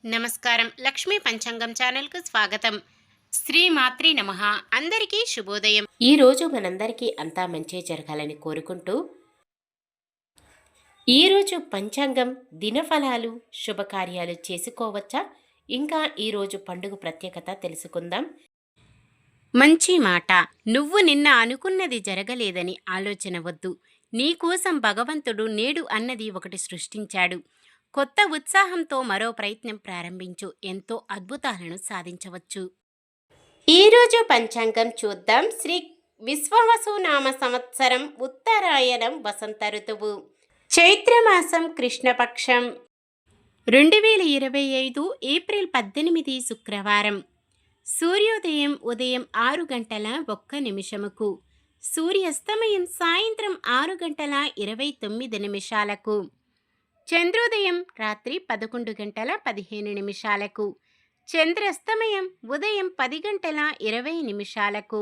నమస్కారం. లక్ష్మీ పంచాంగం ఛానల్‌కు స్వాగతం. శ్రీమాత్రే నమః. అందరికీ శుభోదయం. ఈరోజు మనందరికీ అంతా మంచే జరగాలని కోరుకుంటూ ఈరోజు పంచాంగం దినఫలాలు శుభకార్యాలు చేసుకోవచ్చా? ఇంకా ఈరోజు పండుగ ప్రత్యేకత తెలుసుకుందాం. మంచి మాట. నువ్వు నిన్న అనుకున్నది జరగలేదని ఆలోచన వద్దు. నీకోసం భగవంతుడు నేడు అన్నది ఒకటి సృష్టించాడు. కొత్త ఉత్సాహంతో మరో ప్రయత్నం ప్రారంభించు. ఎంతో అద్భుతాలను సాధించవచ్చు. ఈరోజు పంచాంగం చూద్దాం. శ్రీ విశ్వవసు నామ సంవత్సరం ఉత్తరాయణం వసంత ఋతువు చైత్రమాసం కృష్ణపక్షం 2025 ఏప్రిల్ 18 శుక్రవారం. సూర్యోదయం ఉదయం 6 గంటల 1 నిమిషముకు, సూర్యాస్తమయం సాయంత్రం 6 గంటల 29 నిమిషాలకు, చంద్రోదయం రాత్రి 11 గంటల 15 నిమిషాలకు, చంద్రాస్తమయం ఉదయం 10 గంటల 20 నిమిషాలకు.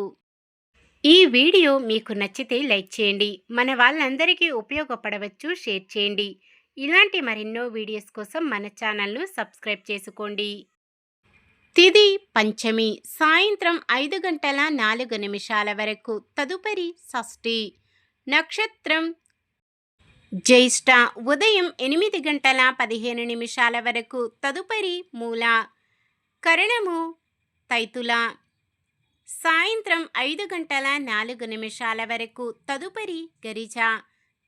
ఈ వీడియో మీకు నచ్చితే లైక్ చేయండి. మన వాళ్ళందరికీ ఉపయోగపడవచ్చు, షేర్ చేయండి. ఇలాంటి మరెన్నో వీడియోస్ కోసం మన ఛానల్ను సబ్స్క్రైబ్ చేసుకోండి. తిథి పంచమి సాయంత్రం 5 గంటల 4 నిమిషాల వరకు, తదుపరి షష్ఠి. నక్షత్రం జ్యేష్ఠ ఉదయం 8 గంటల 15 నిమిషాల వరకు, తదుపరి మూల. కరణము తైతుల సాయంత్రం 5 గంటల 4 నిమిషాల వరకు, తదుపరి గరిజ.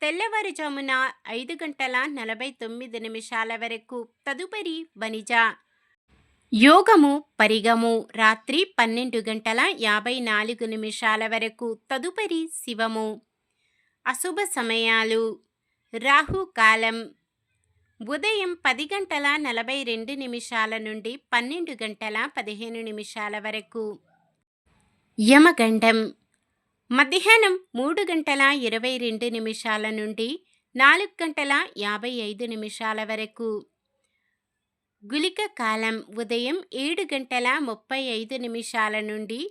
తెల్లవారుజామున 5 గంటల 49 నిమిషాల వరకు, తదుపరి వనిజ. యోగము పరిగము రాత్రి 12 గంటల 54 నిమిషాల వరకు, తదుపరి శివము. అశుభ సమయాలు రాహుకాలం ఉదయం 10 గంటల 42 నిమిషాల నుండి 12 గంటల 15 నిమిషాల వరకు. యమగండం మధ్యాహ్నం 3 గంటల 22 నిమిషాల నుండి 4 గంటల 55 నిమిషాల వరకు. గుళిక కాలం ఉదయం 7 గంటల 35 నిమిషాల నుండి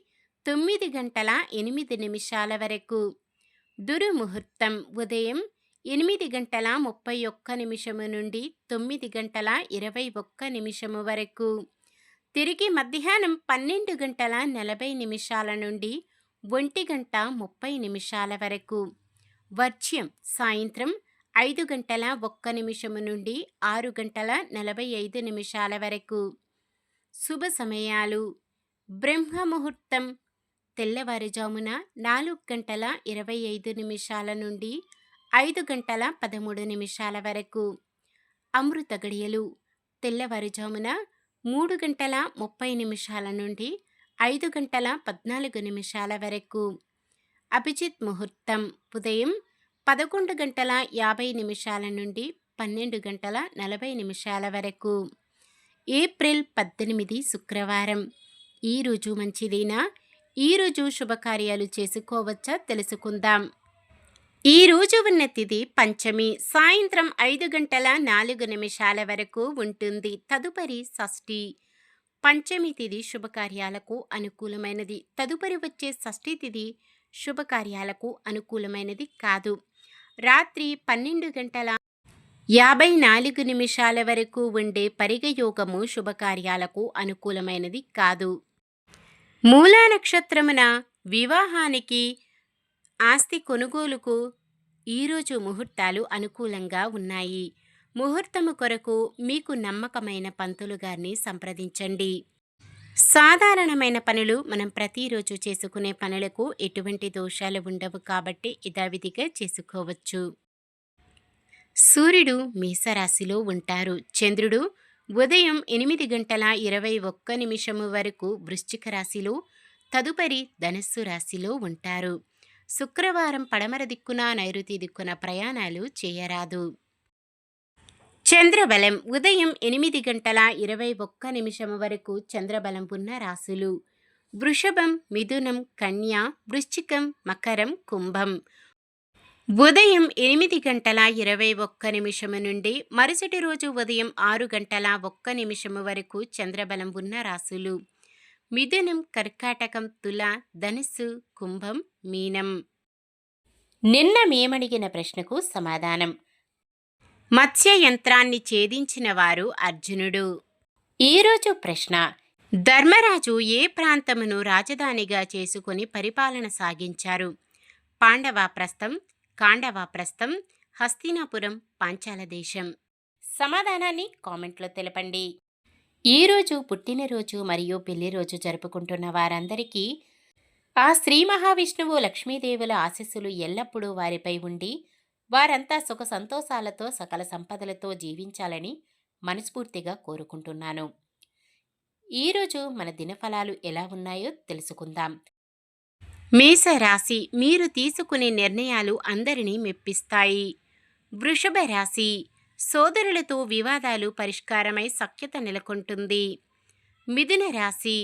9 గంటల 8 నిమిషాల వరకు. దుర్ముహూర్తం ఉదయం 8 గంటల 31 నిమిషము నుండి 9 గంటల 21 నిమిషము వరకు. తిరిగి మధ్యాహ్నం 12 గంటల 40 నిమిషాల నుండి 1 గంట 30 నిమిషాల వరకు. వర్జ్యం సాయంత్రం 5 గంటల 1 నిమిషము నుండి 6 గంటల 45 నిమిషాల వరకు. శుభ సమయాలు బ్రహ్మముహూర్తం తెల్లవారుజామున 4 గంటల 25 నిమిషాల నుండి 5 గంటల 13 నిమిషాల వరకు. అమృత గడియలు తెల్లవారుజామున 3 గంటల 30 నిమిషాల నుండి 5 గంటల 14 నిమిషాల వరకు. అభిజిత్ ముహూర్తం ఉదయం 11 గంటల 50 నిమిషాల నుండి 12 గంటల 40 నిమిషాల వరకు. ఏప్రిల్ 18 శుక్రవారం. ఈరోజు మంచిదేనా? ఈరోజు శుభకార్యాలు చేసుకోవచ్చా తెలుసుకుందాం. ఈరోజు ఉన్న తిథి పంచమి సాయంత్రం 5 గంటల 4 నిమిషాల వరకు ఉంటుంది, తదుపరి షష్ఠి. పంచమి తిథి శుభకార్యాలకు అనుకూలమైనది. తదుపరి వచ్చే షష్ఠి తిథి శుభకార్యాలకు అనుకూలమైనది కాదు. రాత్రి 12 గంటల 54 నిమిషాల వరకు ఉండే పరిగయోగము శుభకార్యాలకు అనుకూలమైనది కాదు. మూలా నక్షత్రమున వివాహానికి, ఆస్తి కొనుగోలుకు ఈరోజు ముహూర్తాలు అనుకూలంగా ఉన్నాయి. ముహూర్తము కొరకు మీకు నమ్మకమైన పంతులు గారిని సంప్రదించండి. సాధారణమైన పనులు మనం ప్రతిరోజు చేసుకునే పనులకు ఎటువంటి దోషాలు ఉండవు కాబట్టి యథావిధిగా చేసుకోవచ్చు. సూర్యుడు మేషరాశిలో ఉంటారు. చంద్రుడు ఉదయం 8 గంటల 21 నిమిషము వరకు వృశ్చిక రాశిలో, తదుపరి ధనస్సు రాశిలో ఉంటారు. శుక్రవారం పడమర దిక్కున నైరుతి దిక్కున ప్రయాణాలు చేయరాదు. చంద్రబలం ఉదయం 8 గంటల 21 నిమిషము వరకు చంద్రబలం ఉన్న రాశులు వృషభం, మిథునం, కన్య, వృశ్చికం, మకరం, కుంభం. ఉదయం 8 గంటల 21 నిమిషము నుండి మరుసటి రోజు ఉదయం 6 గంటల 1 నిమిషము వరకు చంద్రబలం ఉన్న రాశులు మిథునం, కర్కాటకం, తుల, ధనుస్సు, కుంభం, మీనం. నిన్న మేమడిగిన ప్రశ్నకు సమాధానం. మత్స్య యంత్రాన్ని ఛేదించిన వారు అర్జునుడు. ఈరోజు ప్రశ్న: ధర్మరాజు ఏ ప్రాంతమును రాజధానిగా చేసుకుని పరిపాలన సాగించారు? పాండవాప్రస్థం, కాండవాప్రస్థం, హస్తినాపురం, పాంచాల దేశం. సమాధానాన్ని కామెంట్లో తెలపండి. ఈరోజు పుట్టినరోజు మరియు పెళ్లి రోజు జరుపుకుంటున్న వారందరికీ ఆ శ్రీ మహావిష్ణువు లక్ష్మీదేవుల ఆశీస్సులు ఎల్లప్పుడూ వారిపై ఉండి వారంతా సుఖ సంతోషాలతో సకల సంపదలతో జీవించాలని మనస్ఫూర్తిగా కోరుకుంటున్నాను. ఈరోజు మన దినఫలాలు ఎలా ఉన్నాయో తెలుసుకుందాం. మేషరాశి, మీరు తీసుకునే నిర్ణయాలు అందరినీ మెప్పిస్తాయి. వృషభ రాశి, సోదరులతో వివాదాలు పరిష్కారమై సఖ్యత నెలకొంటుంది. మిథున రాశి,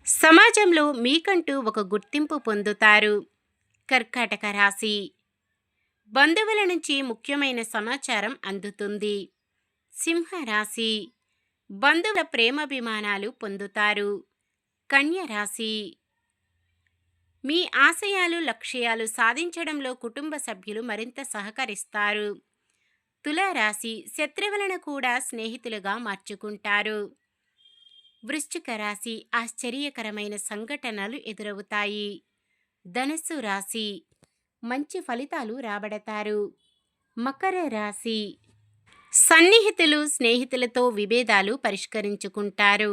సమాజంలో మీకంటూ ఒక గుర్తింపు పొందుతారు. కర్కాటక రాశి, బంధువుల నుంచి ముఖ్యమైన సమాచారం అందుతుంది. సింహరాశి, బంధువుల ప్రేమాభిమానాలు పొందుతారు. కన్య రాశి, మీ ఆశయాలు లక్ష్యాలు సాధించడంలో కుటుంబ సభ్యులు మరింత సహకరిస్తారు. తులారాశి, శత్రువులను కూడా స్నేహితులుగా మార్చుకుంటారు. వృశ్చిక రాశి, ఆశ్చర్యకరమైన సంఘటనలు ఎదురవుతాయి. ధనుస్సు రాశి, మంచి ఫలితాలు రాబడతారు. మకర రాశి, సన్నిహితులు స్నేహితులతో విభేదాలు పరిష్కరించుకుంటారు.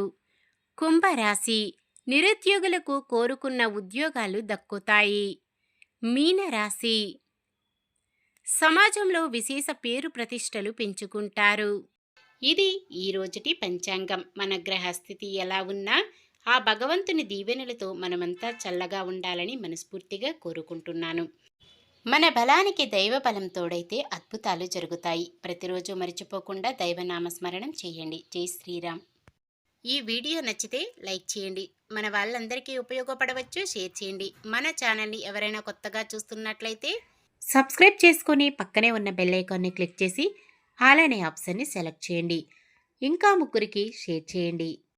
కుంభరాశి, నిరుద్యోగులకు కోరుకున్న ఉద్యోగాలు దక్కుతాయి. మీనరాశి, సమాజంలో విశేష పేరు ప్రతిష్టలు పెంచుకుంటారు. ఇది ఈ రోజుటి పంచాంగం. మన గ్రహస్థితి ఎలా ఉన్నా ఆ భగవంతుని దీవెనలతో మనమంతా చల్లగా ఉండాలని మనస్ఫూర్తిగా కోరుకుంటున్నాను. మన బలానికి దైవ బలం తోడైతే అద్భుతాలు జరుగుతాయి. ప్రతిరోజు మర్చిపోకుండా దైవనామస్మరణం చేయండి. జై శ్రీరామ్. ఈ వీడియో నచ్చితే లైక్ చేయండి. మన వాళ్ళందరికీ ఉపయోగపడవచ్చు, షేర్ చేయండి. మన ఛానల్ని ఎవరైనా కొత్తగా చూస్తున్నట్లయితే సబ్స్క్రైబ్ చేసుకొని పక్కనే ఉన్న బెల్ ఐకాన్ని క్లిక్ చేసి ఆల్ అనే ఆప్షన్ని సెలెక్ట్ చేయండి. ఇంకా ముగ్గురికి షేర్ చేయండి.